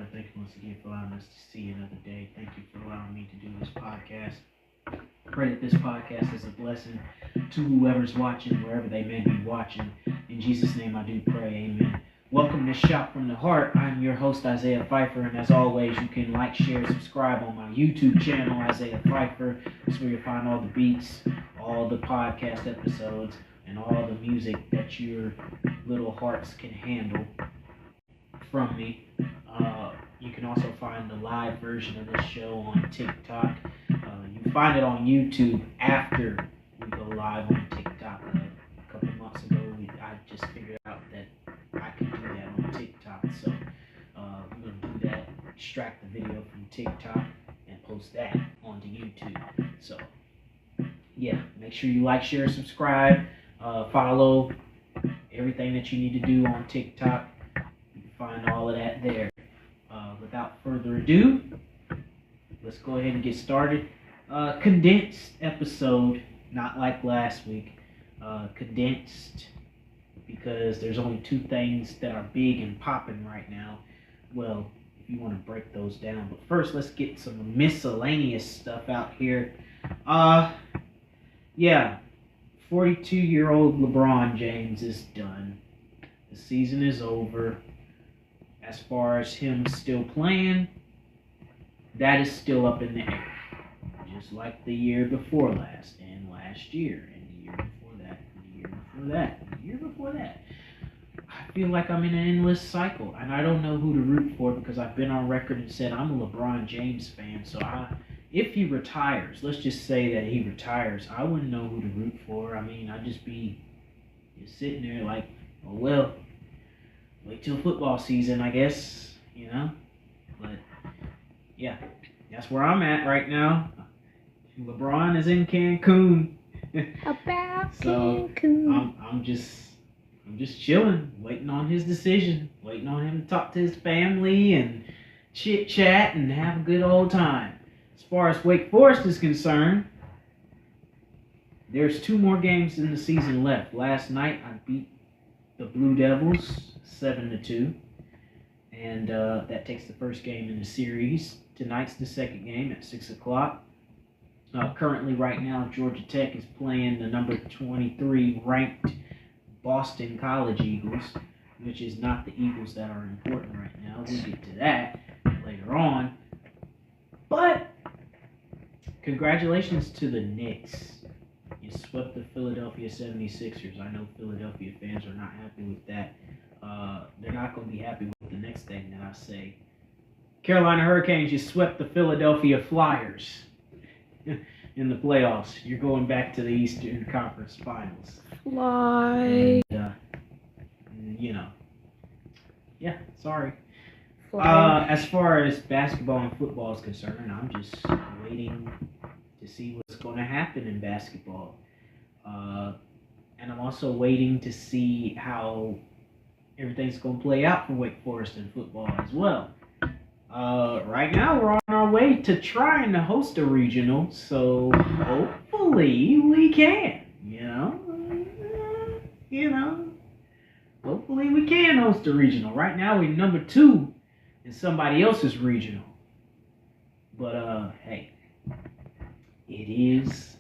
Lord. Thank you once again for allowing us to see another day. Thank you for allowing me to do this podcast. Pray that this podcast is a blessing to whoever's watching, wherever they may be watching. In Jesus' name I do pray, amen. Welcome to Shout from the Heart. I'm your host, Isaiah Pfeiffer, and as always, you can like, share, subscribe on my YouTube channel, Isaiah Pfeiffer. That's where you'll find all the beats, all the podcast episodes, and all the music that your little hearts can handle from me. You can also find the live version of this show on TikTok. You find it on YouTube after we go live on TikTok. A couple months ago, I just figured out that I can do that on TikTok. So I'm going to do that, extract the video from TikTok, and post that onto YouTube. So yeah, make sure you like, share, subscribe, follow everything that you need to do on TikTok. You can find all of that there. Without further ado, let's go ahead and get started. Condensed episode, not like last week. Condensed because there's only two things that are big and popping right now. Well, if you want to break those down. But first, let's get some miscellaneous stuff out here. Yeah, 42-year-old LeBron James is done. The season is over. As far as him still playing, that is still up in the air. Just like the year before last, and last year, and the year before that, and the year before that, and the year before that. I feel like I'm in an endless cycle, and I don't know who to root for because I've been on record and said I'm a LeBron James fan. So if he retires, let's just say that he retires, I wouldn't know who to root for. I mean, I'd just be sitting there like, oh well. Wait till football season, I guess, you know. But yeah, that's where I'm at right now. LeBron is in Cancun. About so Cancun. I'm just chilling, waiting on his decision, waiting on him to talk to his family and chit chat and have a good old time. As far as Wake Forest is concerned, there's 2 more games in the season left. Last night I beat the Blue Devils 7-2, and that takes the first game in the series. Tonight's the second game at 6 o'clock. Currently, right now, Georgia Tech is playing the number 23 ranked Boston College Eagles, which is not the Eagles that are important right now. We'll get to that later on. But congratulations to the Knicks. You swept the Philadelphia 76ers. I know Philadelphia fans are not happy with that. They're not going to be happy with the next thing that I say. Carolina Hurricanes, you swept the Philadelphia Flyers in the playoffs. You're going back to the Eastern Conference Finals. Fly. And, you know. Yeah, sorry. As far as basketball and football is concerned, I'm just waiting to see what's going to happen in basketball. And I'm also waiting to see how everything's going to play out for Wake Forest in football as well. Right now, we're on our way to trying to host a regional, so hopefully we can, hopefully we can host a regional. Right now, we're number 2 in somebody else's regional. But, hey, it is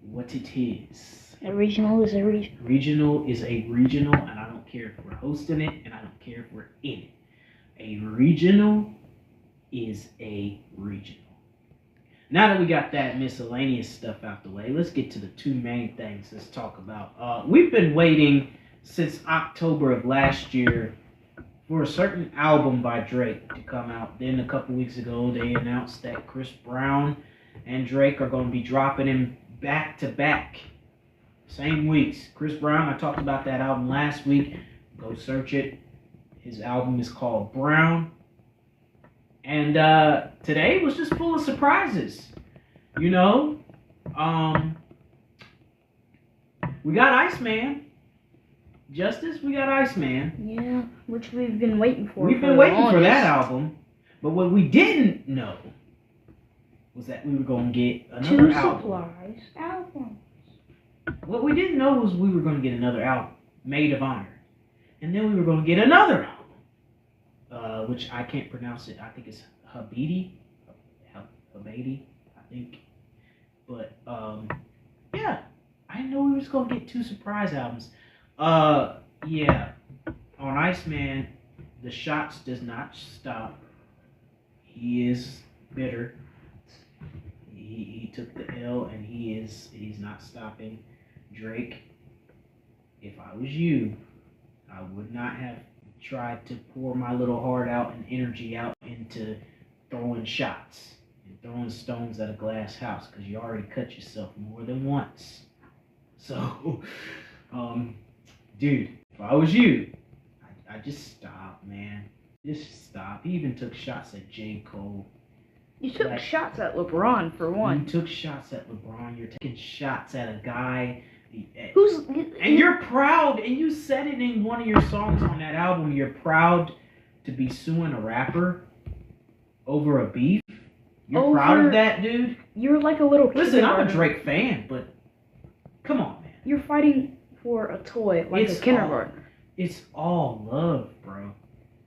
what it is. A regional is a regional. Regional is a regional, and I don't care if we're hosting it, and I don't care if we're in it. A regional is a regional. Now that we got that miscellaneous stuff out the way, let's get to the 2 main things let's talk about. We've been waiting since October of last year for a certain album by Drake to come out. Then a couple weeks ago, they announced that Chris Brown and Drake are going to be dropping him back to back. Same weeks. Chris Brown, I talked about that album last week. Go search it. His album is called Brown. And today was just full of surprises. We got Iceman. Justice, we got Iceman. Yeah, which we've been waiting for. We've been waiting for that album. But what we didn't know was that we were going to get another album. 2 surprise albums. What we didn't know was we were going to get another album, Maid of Honor. And then we were going to get another album, which I can't pronounce it. I think it's Habidi, Habidi, I think. But yeah, I didn't know we was gonna get 2 surprise albums. Yeah, on Iceman, the shots does not stop. He is bitter. He took the L and he's not stopping. Drake, if I was you, I would not have tried to pour my little heart out and energy out into throwing shots and throwing stones at a glass house because you already cut yourself more than once. So, dude, if I was you, I just stop, man. Just stop. He even took shots at J. Cole. You took shots at LeBron for one. You took shots at LeBron. You're taking shots at a guy. And you're proud, and you said it in one of your songs on that album. You're proud to be suing a rapper over a beef. You're proud of that, dude. You're like a little kid. Listen, I'm a Drake fan, but come on, man. You're fighting for a toy like a kindergartner. It's all love, bro.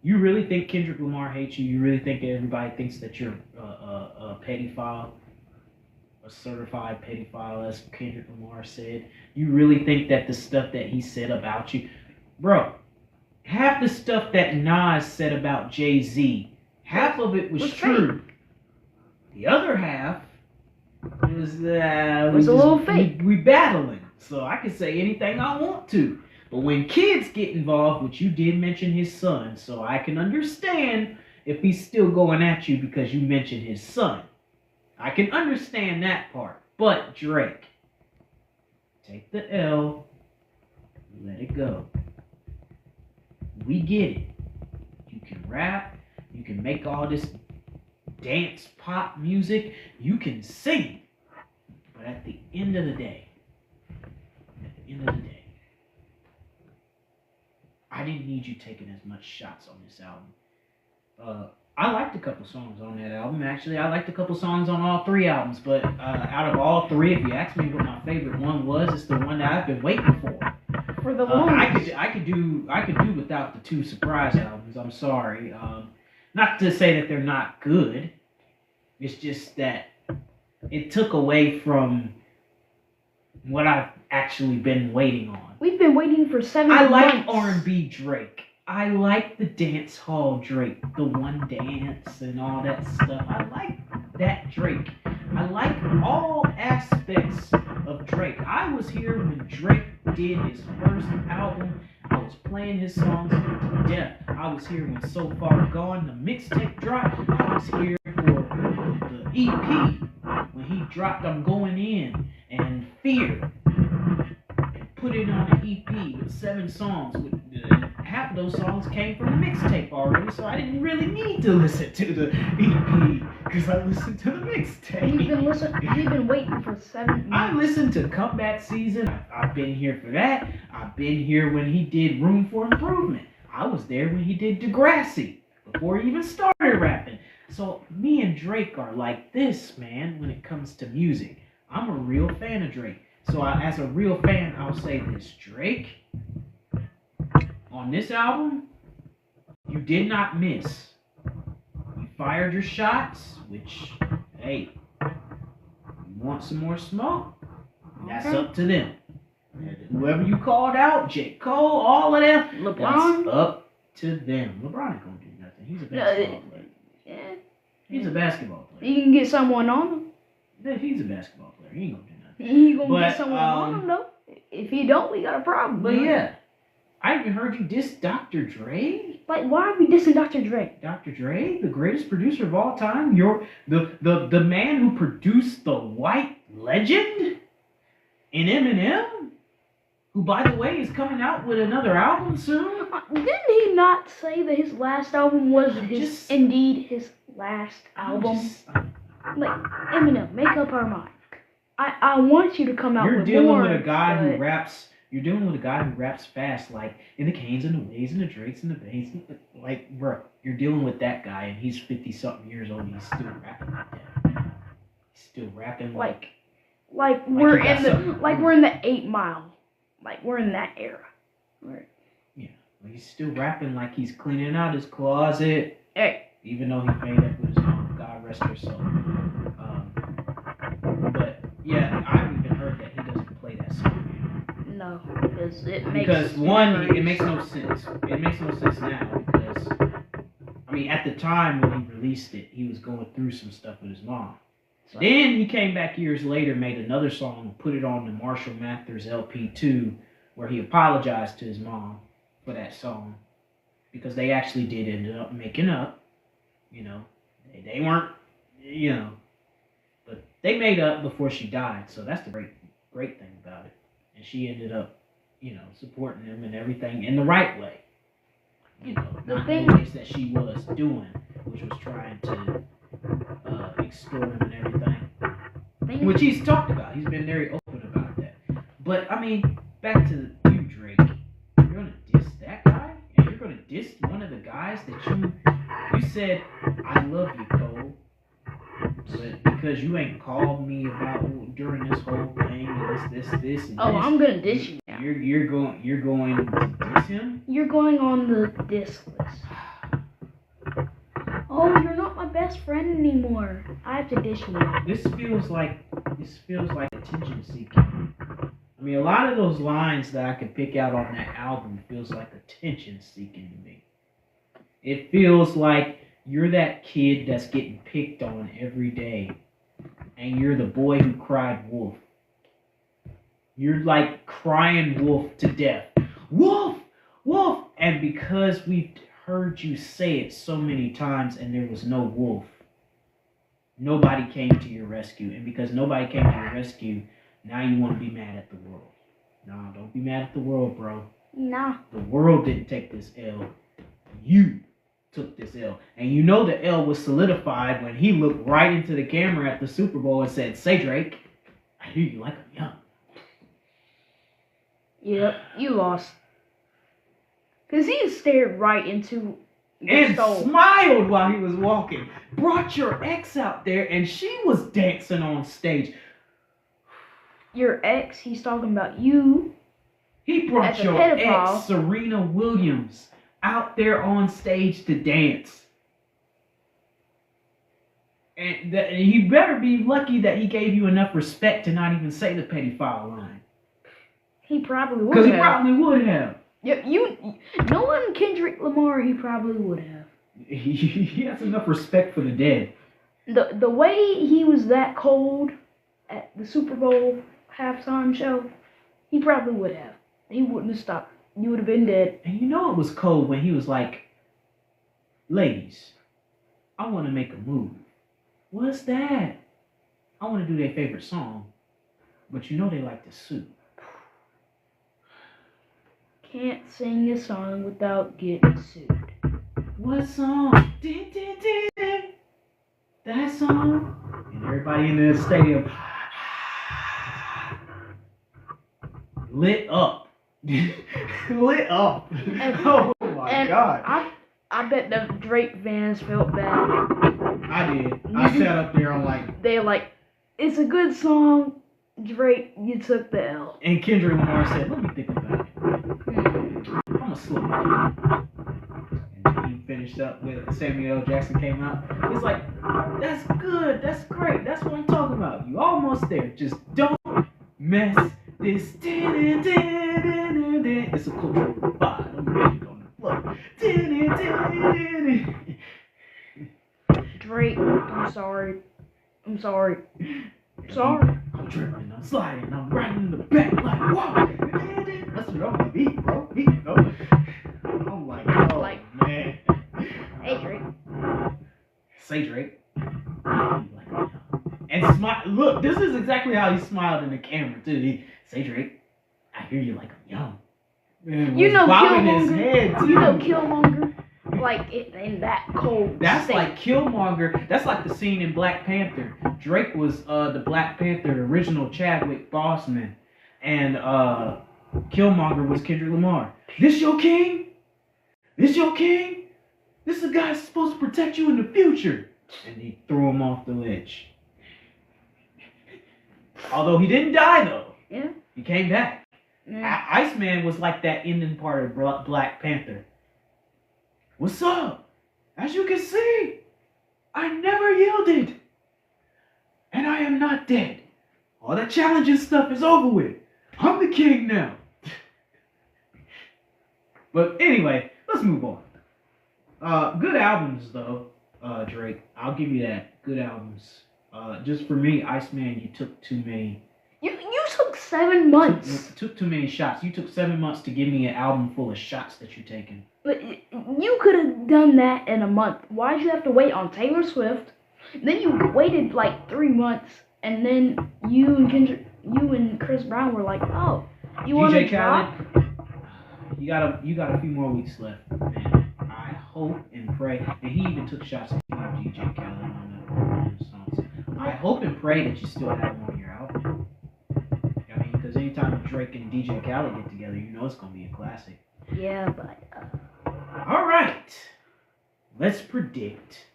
You really think Kendrick Lamar hates you? You really think everybody thinks that you're a pedophile? A certified pedophile, as Kendrick Lamar said. You really think that the stuff that he said about you, bro, half the stuff that Nas said about Jay-Z, half of it was true. The other half was a little fake. We battling, so I can say anything I want to. But when kids get involved, which you did mention his son, so I can understand if he's still going at you because you mentioned his son. I can understand that part. But Drake, take the L, let it go. We get it. You can rap, you can make all this dance pop music, you can sing. But at the end of the day, I didn't need you taking as much shots on this album. I liked a couple songs on that album. Actually, I liked a couple songs on all 3 albums. But out of all 3, if you ask me what my favorite one was, it's the one that I've been waiting for. For the longest. I could do without the 2 surprise albums. I'm sorry. Not to say that they're not good. It's just that it took away from what I've actually been waiting on. We've been waiting for 7 months. I like R&B Drake. I like the dance hall Drake, the One Dance and all that stuff. I like that Drake. I like all aspects of Drake. I was here when Drake did his first album. I was playing his songs to death. I was here when So Far Gone, the mixtape dropped. I was here for the EP when he dropped I'm Going In and Fear. And put it on an EP with 7 songs. Half of those songs came from the mixtape already, so I didn't really need to listen to the EP because I listened to the mixtape. You've been waiting for 7 months. I listened to Comeback Season. I've been here for that. I've been here when he did Room for Improvement. I was there when he did Degrassi before he even started rapping. So me and Drake are like this, man, when it comes to music. I'm a real fan of Drake. So as a real fan, I'll say this. Drake, on this album, you did not miss. You fired your shots, which, hey, you want some more smoke? That's up to them. And whoever you called out, J. Cole, all of them, LeBron, that's up to them. LeBron ain't gonna do nothing. He's a basketball player. Yeah. He's a basketball player. You can get someone on him. Yeah, he's a basketball player. He ain't gonna do nothing. He's gonna get someone on him though. If he don't, we got a problem. But yeah. I even heard you diss Dr. Dre. Like, why are we dissing Dr. Dre? Dr. Dre, the greatest producer of all time. You're the man who produced the White Legend and Eminem, who, by the way, is coming out with another album soon. Didn't he not say that his last album was indeed his last album? Like, Eminem, make up our mind. I want you to come out with more. You're dealing with a guy who raps. You're dealing with a guy who raps fast, like in the Canes and the Ways and the Drakes and the Bass. Like, bro, you're dealing with that guy, and he's 50-something years old, and he's still rapping like that. He's still rapping like we're in the 8 Mile. Like, we're in that era. Yeah. He's still rapping like he's cleaning out his closet. Hey. Even though he made up with his mom. God rest her soul. But yeah, I've even heard that he doesn't play that song anymore. No, because it makes it makes no sense. It makes no sense now because I mean at the time when he released it, he was going through some stuff with his mom. Right. Then he came back years later, made another song, put it on the Marshall Mathers LP2, where he apologized to his mom for that song because they actually did end up making up. You know, they weren't, you know, but they made up before she died. So that's the great thing about it. And she ended up, you know, supporting him and everything in the right way. You know, not in the ways that she was doing, which was trying to extort him and everything. Which he's talked about. He's been very open about that. But, I mean, back to you, Drake. You're going to diss that guy? And you're going to diss one of the guys that you said, I love you, Cole, but because you ain't called me about during this whole thing, and this, and this. I'm gonna diss you now. You're going to diss him? You're going on the diss list. Oh, you're not my best friend anymore. I have to diss you now. This feels like attention seeking. I mean, a lot of those lines that I could pick out on that album feels like attention seeking to me. It feels like you're that kid that's getting picked on every day, and you're the boy who cried wolf. You're like crying wolf to death. Wolf! Wolf! And because we've heard you say it so many times and there was no wolf, nobody came to your rescue. And because nobody came to your rescue, now you want to be mad at the world. No, don't be mad at the world, bro. Nah. The world didn't take this L. You took this L. And you know the L was solidified when he looked right into the camera at the Super Bowl and said, "Say, Drake, I hear you like I'm young." Yep, you lost. Because he stared right into and smiled while he was walking. Brought your ex out there and she was dancing on stage. Your ex, he's talking about you. He brought your ex, Serena Williams, out there on stage to dance. And you better be lucky that he gave you enough respect to not even say the pedophile line. He probably would have. Because he probably would have. Yeah, knowing Kendrick Lamar, he probably would have. He has enough respect for the dead. The way he was that cold at the Super Bowl halftime show, he probably would have. He wouldn't have stopped. You would have been dead. And you know it was cold when he was like, "Ladies, I want to make a move." What's that? I want to do their favorite song. But you know they like to sue. Can't sing a song without getting sued. What song? Ding, ding, ding, ding. That song? And everybody in the stadium lit up. Lit up. Oh my God. I bet the Drake fans felt bad. I did. I sat up there on like... They're like, it's a good song, Drake, you took the L. And Kendrick Lamar said, let me think about it. I'm going to slow down. And then he finished up with Samuel L. Jackson came out. He's like, that's good. That's great. That's what I'm talking about. You almost there. Just don't mess this. It's a cultural vibe. I'm ready on the floor. Drake, I'm sorry. I'm sorry. Sorry. I'm tripping, I'm sliding, I'm riding in the back like, whoa. That's what I'm gonna be, bro. I'm like, oh, man. Hey, Drake. Say, Drake. And smile. Look, this is exactly how he smiled in the camera, too. He say, Drake, I hear you like I'm young. Man, you know Killmonger. You know Killmonger? Like, in that cold That's state. like Killmonger. That's like the scene in Black Panther. Drake was the Black Panther, the original Chadwick Boseman. And Killmonger was Kendrick Lamar. This your king? This your king? This is the guy that's supposed to protect you in the future. And he threw him off the ledge. Although he didn't die, though. Yeah. He came back. Iceman was like that ending part of Black Panther. What's up? As you can see, I never yielded. And I am not dead. All that challenging stuff is over with. I'm the king now. But anyway, let's move on. Good albums, though, Drake. I'll give you that. Good albums. Just for me, Iceman, you took too many. You took 7 months. Took too many shots. You took 7 months to give me an album full of shots that you're taking. But you could have done that in a month. Why did you have to wait on Taylor Swift? Then you waited like 3 months, and then you and Chris Brown were like, "Oh, you want to drop?" You got a few more weeks left, man. I hope and pray, and he even took shots at DJ Khaled on the songs. I hope and pray that you still have him on your album. I mean, because anytime Drake and DJ Khaled get together, you know it's gonna be a classic. Yeah, but. All right, let's predict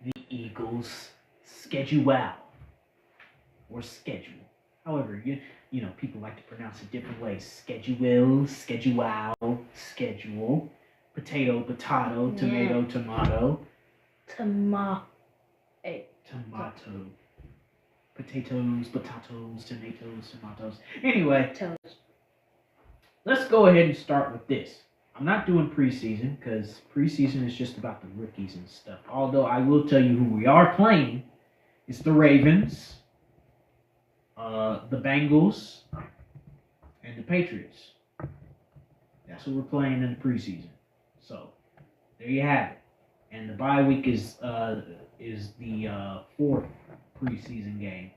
the Eagles' schedule or schedule. However, you know people like to pronounce it different ways. Schedule, potato, tomato. Potatoes, tomatoes. Anyway, let's go ahead and start with this. I'm not doing preseason because preseason is just about the rookies and stuff. Although I will tell you who we are playing. It's the Ravens, the Bengals, and the Patriots. That's what we're playing in the preseason. So there you have it. And the bye week is the fourth preseason game.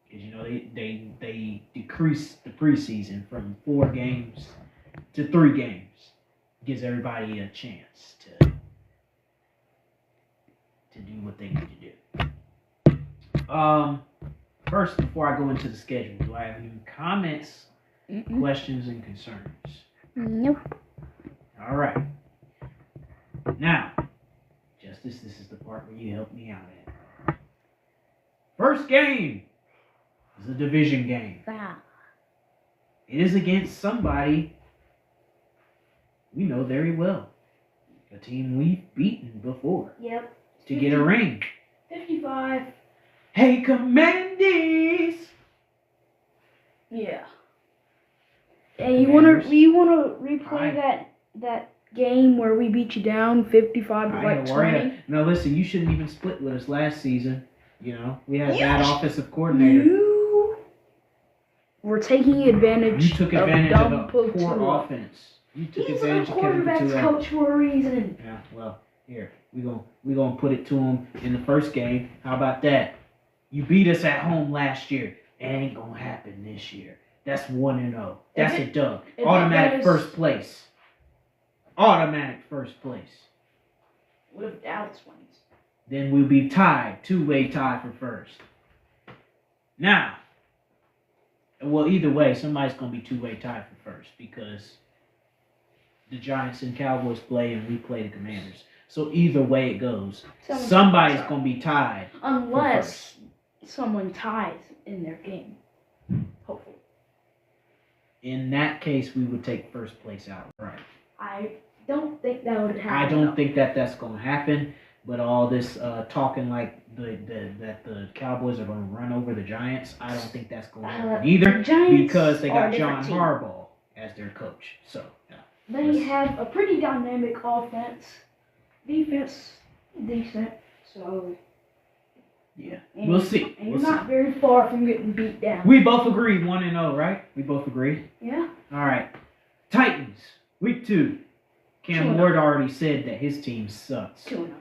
Because you know they decreased the preseason from 4 games to 3 games. Gives everybody a chance to do what they need to do. First, before I go into the schedule, do I have any comments, questions, and concerns? Nope. All right. Now, Justice, this is the part where you help me out at. First game is a division game. It is against somebody we know very well. A team we've beaten before. Yep. To get a ring. 55. Hey, Commandees! Yeah. And you wanna replay that game where we beat you down 55 to like 20? No, listen, you shouldn't even split with us last season. You know, we had a bad offensive coordinator. We're taking advantage. You took advantage of a poor offense. You took advantage of quarterback's coach for a reason. Yeah, well, here we gonna put it to him in the first game. How about that? You beat us at home last year. It ain't gonna happen this year. That's 1-0. That's a dub. Automatic first place. Automatic first place. What if Dallas wins? Then we'll be tied, 2-way tie for first. Now, well, either way, somebody's gonna be 2-way tie for first because the Giants and Cowboys play and we play the Commanders. So either way it goes, somebody's going to be tied. Unless someone ties in their game. Hopefully. In that case, we would take first place outright. I don't think that would happen. I don't think that's going to happen. But all this talking like that the Cowboys are going to run over the Giants, I don't think that's going to happen either. Because they got John Harbaugh as their coach. So, yeah. They have a pretty dynamic offense. Defense, decent. So, yeah, we'll see. And you're not very far from getting beat down. We both agree 1-0, right? We both agree? Yeah. All right. Titans, week 2. Cam Ward already said that his team sucks. 2-0.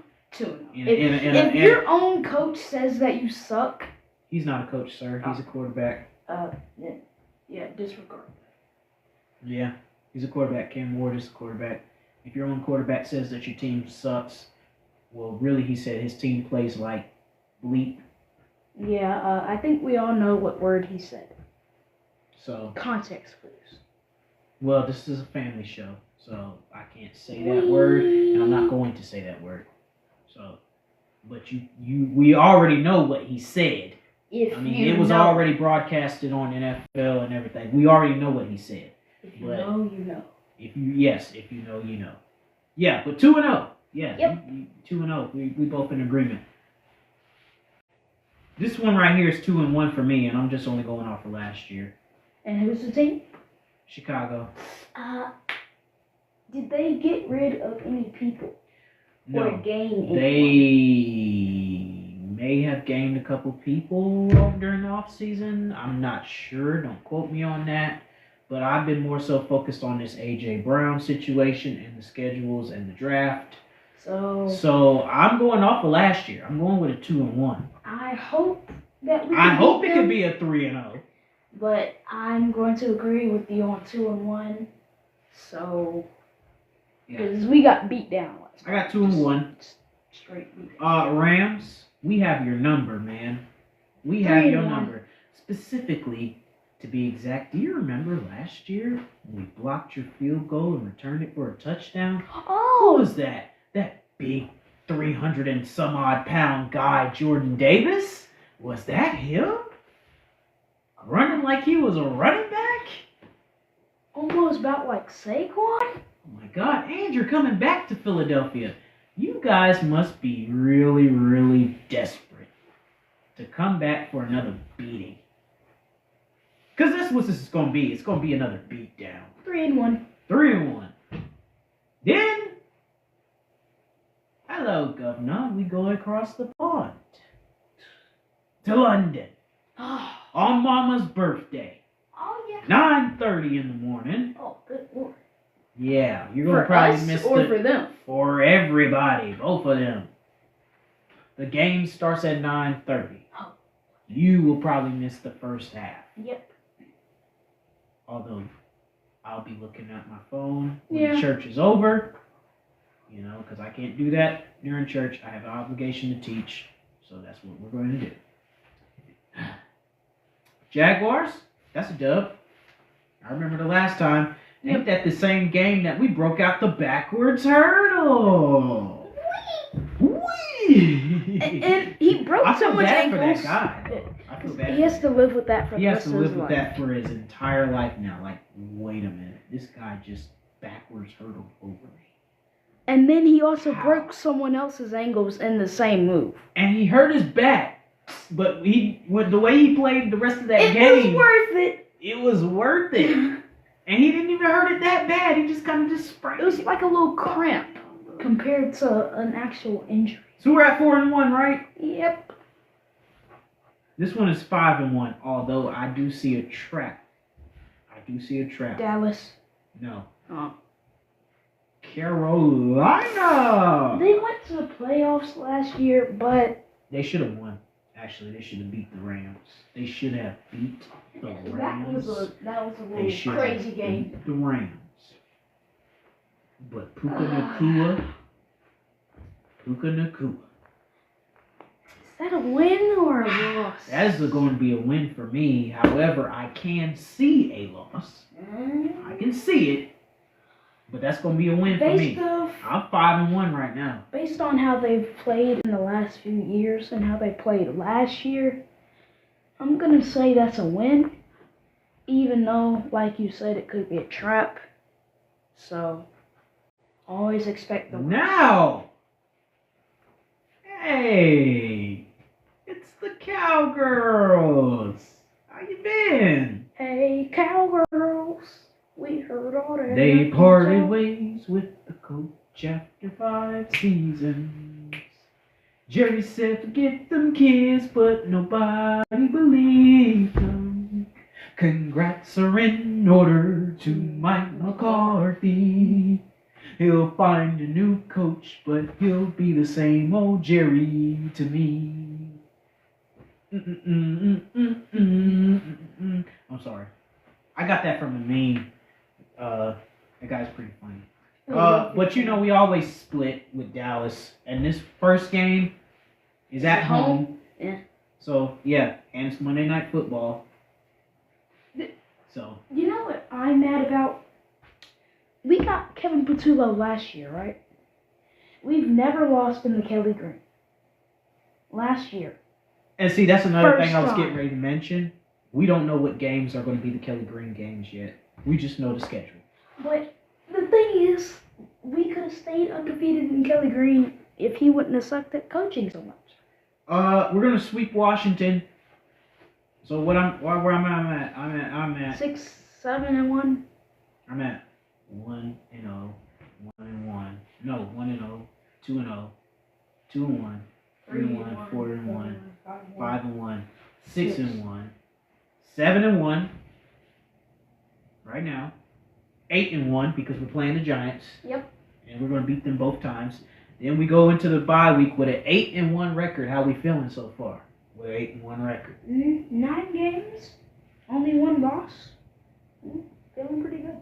If your own coach says that you suck. He's not a coach, sir. He's a quarterback. Yeah, disregard. Yeah. He's a quarterback. Cam Ward is a quarterback. If your own quarterback says that your team sucks, well, really, he said his team plays like bleep. Yeah, I think we all know what word he said. So context clues. Well, this is a family show, so I can't say that word, and I'm not going to say that word. So, but we already know what he said. If I mean, you it was know, already broadcasted on NFL and everything. We already know what he said. if you but- know, you know. If you know, you know. Yeah, but 2-0. Yeah, Yep. 2-0. We both in agreement. This one right here is 2-1 for me, and I'm just only going off of last year. And who's the team? Chicago. Did they get rid of any people or No, gain anyone? they may have gained a couple people during the off season. I'm not sure. Don't quote me on that. But I've been more so focused on this A.J. Brown situation and the schedules and the draft. So I'm going off of last year. I'm going with a 2-1. I hope that we I can hope beat it them, could be a 3-0. but I'm going to agree with you on 2-1. So, Yeah. because we got beat down. I got 2-1. Straight beat down. Rams, we have your number, man. We have your 3-1. number. Specifically, to be exact, do you remember last year when we blocked your field goal and returned it for a touchdown? Who Oh, was that? That big 300 and some odd pound guy, Jordan Davis? Was that him? Running like he was a running back? almost about like Saquon. Oh my God, and you're coming back to Philadelphia. You guys must be really, really desperate to come back for another beating. Because that's what this is going to be. It's going to be another beatdown. 3-1. 3-1. Then, hello, Governor. We go across the pond to London Oh, on Mama's birthday. yeah. 9:30 in the morning. Oh, good lord. Yeah, you're going to For probably us miss or the... for them? For everybody, both of them. The game starts at 9:30. Oh. You will probably miss the first half. Yep. Although I'll be looking at my phone when Yeah. the church is over. You know, because I can't do that during church. I have an obligation to teach. So that's what we're going to do. Jaguars, that's a dub. I remember the last time. Ain't that the same game that we broke out the backwards hurdle? Whee! And he broke I feel someone's bad for that ankles. guy. though. I feel bad. He has to live with that for He the has rest to of his live with life. that for his entire life now. Like, wait a minute. This guy just backwards hurdled over me. And then he also How? broke someone else's ankles in the same move. And he hurt his back. But with the way he played the rest of that It game, was worth it. it was worth it. And he didn't even hurt it that bad. He just kind of just sprained It was like a little cramp compared to an actual injury. So we're at 4-1, right? Yep. This one is 5-1. Although I do see a trap. Dallas. No. Oh. Carolina. They went to the playoffs last year, but They should have won. Actually, they should have beat the Rams. They should have beat the Rams. that was a They should have crazy game. beat the Rams. But Puka Nacua. Is that a win or a loss? That is going to be a win for me. However, I can see a loss. I can see it. But that's going to be a win for me. I'm 5-1 right now. Based on how they've played in the last few years and how they played last year, I'm going to say that's a win. Even though, like you said, it could be a trap. So, always expect the win. Now, hey, it's the Cowgirls. How you been? Hey, Cowgirls, we heard all that. They parted ways with the coach after 5 seasons. Jerry said forget them kids, but nobody believed them. Congrats are in order to Mike McCarthy. He'll find a new coach, but he'll be the same old Jerry to me. I'm sorry. I got that from a meme. That guy's pretty funny. But you know, we always split with Dallas, and this first game is at home. Yeah. So yeah, and it's Monday Night Football. So You know what I'm mad about? We got Kevin Patullo last year, right? We've never lost in the Kelly Green. Last year. And see, that's another First thing I was time. getting ready to mention. We don't know what games are going to be the Kelly Green games yet. We just know the schedule. But the thing is, we could have stayed undefeated in Kelly Green if he wouldn't have sucked at coaching so much. We're gonna sweep Washington. So where I'm at? I'm at 6-7-1. I'm at 1-0, 1-1. No, 1-0, 2-0, 2-1, 3-1, 4-1, 5-1, 6-1, 7-1. Right now, 8-1 because we're playing the Giants. Yep. And we're gonna beat them both times. Then we go into the bye week with an 8-1 record. How we feeling so far? With an 8-1 record. 9 games, only 1 loss. Feeling pretty good.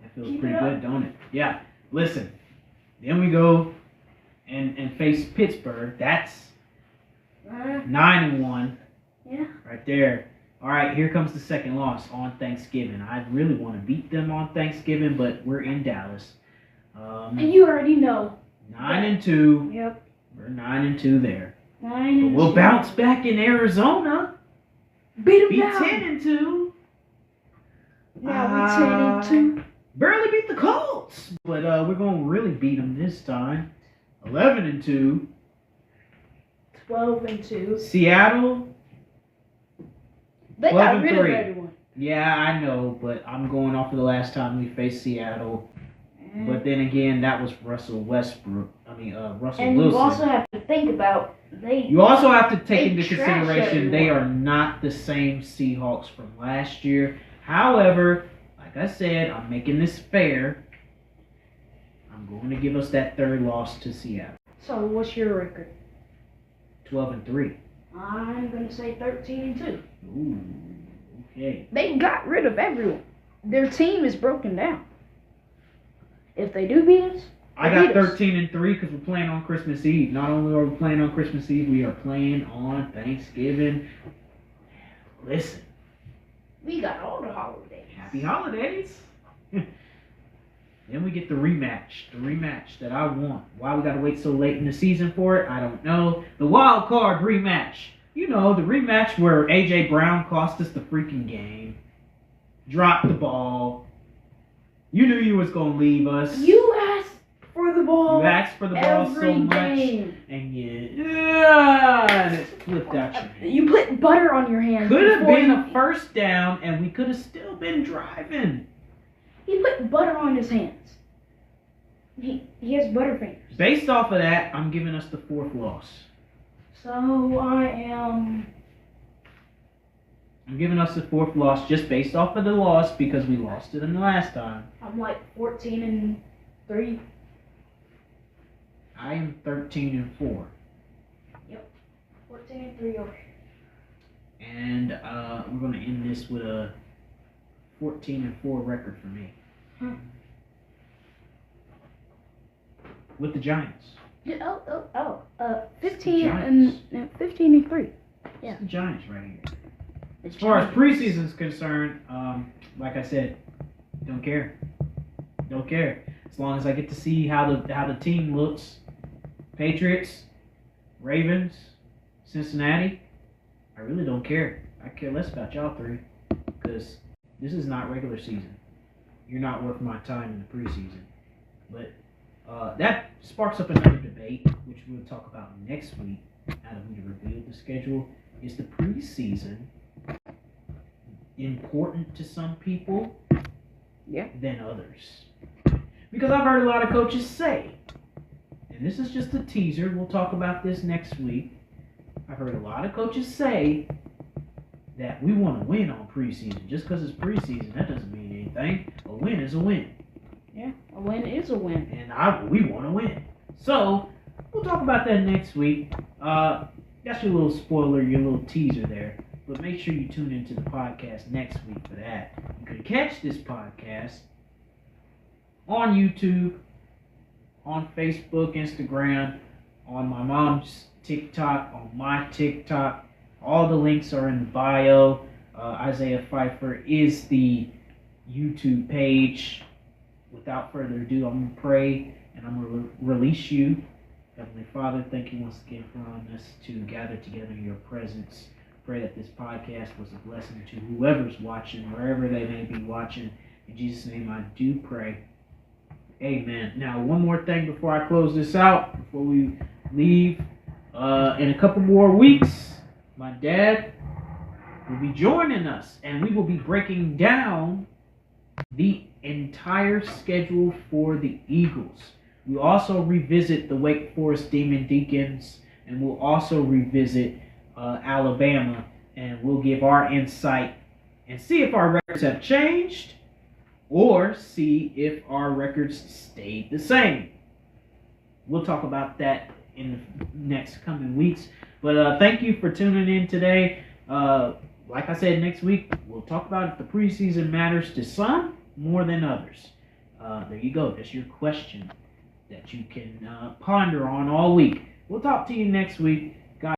That feels Keep pretty it up. good, don't it? Yeah. Listen. Then we go and face Pittsburgh. That's 9-1. Yeah. Right there. All right, here comes the second loss on Thanksgiving. I really want to beat them on Thanksgiving, but we're in Dallas. And you already know. 9-2. Yep. We're 9-2 there. 9 But and we'll 2. bounce back in Arizona. Beat them Be down. 10-2. Now we 10 and 2. Barely beat the Colts, but we're gonna really beat them this time. 11-2. 12 and 2. Seattle. They 12 got and rid of 3. everyone. Yeah, I know, but I'm going off of the last time we faced Seattle. Mm. But then again, that was Russell Westbrook. Russell And Wilson. you also have to think about You also have to take They into trash consideration they everyone. are not the same Seahawks from last year. However, like I said, I'm making this fair. I'm going to give us that third loss to Seattle. So what's your record? 12-3. I'm gonna say 13 and 2. Ooh, okay. They got rid of everyone. Their team is broken down. If they do beat us, I they got beat us. 13-3 because we're playing on Christmas Eve. Not only are we playing on Christmas Eve, we are playing on Thanksgiving. Listen, We got all the holidays. happy holidays. Then we get the rematch that I want. Why we gotta wait so late in the season for it, I don't know. The wild card rematch. You know, the rematch where A.J. Brown cost us the freaking game. Dropped the ball. You knew you was gonna leave us. You asked for the ball. You asked for the ball every so much, game. and and it flipped out your hand. You put butter on your hands. Could have before been you- a first down, and we could have still been driving. He put butter on his hands. He has butterfingers. Based off of that, I'm giving us the fourth loss. So I'm giving us the fourth loss just based off of the loss because we lost it in the last time. like 14 and 3. I am 13-4. 14 and 3 over. And we're going to end this with a 14-4 record for me. With the Giants. 15 Giants. and 15 and 3. Yeah. It's the Giants right here. As far as preseason is concerned, like I said, don't care. Don't care. As long as I get to see how the team looks. Patriots, Ravens, Cincinnati, I really don't care. I care less about y'all three because this is not regular season. You're not worth my time in the preseason. But that sparks up another debate, which we'll talk about next week. Now that we revealed the schedule, is the preseason important to some people than others? Because I've heard a lot of coaches say, and this is just a teaser, we'll talk about this next week. I've heard a lot of coaches say that we want to win on preseason. Just because it's preseason, that doesn't mean anything. A win is a win. Yeah, a win is a win. And we want to win. So, we'll talk about that next week. That's your little spoiler, your little teaser there. But make sure you tune into the podcast next week for that. You can catch this podcast on YouTube, on Facebook, Instagram, on my mom's TikTok, on my TikTok. All the links are in the bio. Isaiah Pfeiffer is the YouTube page. Without further ado, I'm going to pray and I'm going to release you Heavenly Father, thank you once again for allowing us to gather together in your presence. Pray that this podcast was a blessing to whoever's watching, wherever they may be watching. In Jesus' name I do pray. Amen. Now, one more thing before I close this out, before we leave. In a couple more weeks, my dad will be joining us, and we will be breaking down the entire schedule for the Eagles. We'll also revisit the Wake Forest Demon Deacons, and we'll also revisit Alabama, and we'll give our insight and see if our records have changed or see if our records stayed the same. We'll talk about that in the next coming weeks. But thank you for tuning in today. Like I said, next week we'll talk about if the preseason matters to some more than others. There you go. That's your question that you can ponder on all week. We'll talk to you next week.